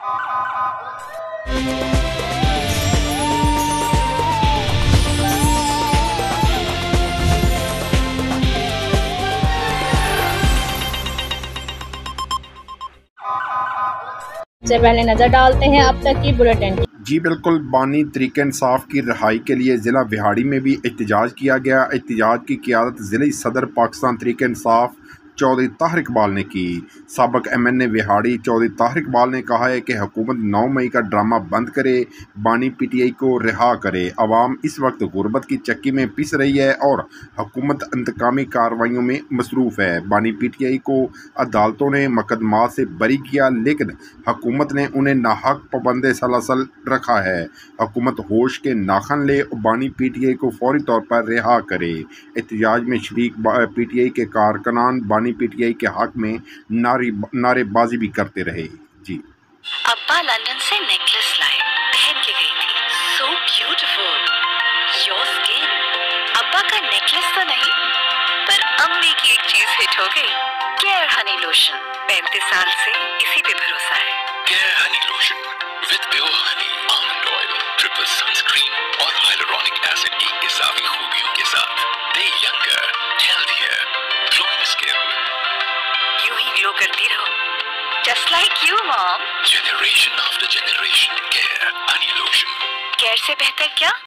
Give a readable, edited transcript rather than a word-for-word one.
से पहले नजर डालते हैं अब तक की बुलेटिन। जी बिल्कुल, बानी तरीके इंसाफ की रिहाई के लिए ज़िला विहाड़ी में भी एहतजाज किया गया। एहतजाज की क़ियादत ज़िले सदर पाकिस्तान तरीके इंसाफ चौधरी ताहिर इकबाल ने की। साबिक MNA विहाड़ी चौधरी ताहिर इकबाल ने कहा है कि हुकूमत 9 मई का ड्रामा बंद करे, बानी PTI को रिहा करे। अवाम इस वक्त गुर्बत की चक्की में पिस रही है और हुकूमत इंतकामी कार्रवाइयों में मसरूफ़ है। बानी PTI को अदालतों ने मुकदमात से बरी किया, लेकिन हुकूमत ने उन्हें नाहक पाबंद सलासल रखा है। हुकूमत होश के नाखन ले और बानी PTI को फौरी तौर पर रिहा करे। एहतजाज में शरीक PTI के कारकुनान बानी PTI के हक में नारेबाजी भी करते रहे। जी, अब्बा लंदन से नेकलेस लाए, पहन के गई थी, सो ब्यूटीफुल, योर स्किन। अब्बा का नेकलेस तो नहीं, पर अम्मी की एक चीज हिट हो गई, केयर हनी लोशन। 35 साल से इसी पे भरोसा है। Care Honey lotion with pure Honey, almond oil, triple sunscreen और हाइलुरोनिक एसिड की इजाफी खूबियों के साथ दे यंगर, हेल्थियर, ग्लोइंग स्किन। यूं ही ग्लो करती रहो, just like you mom. Generation after generation, care Honey lotion. Care से बेहतर क्या?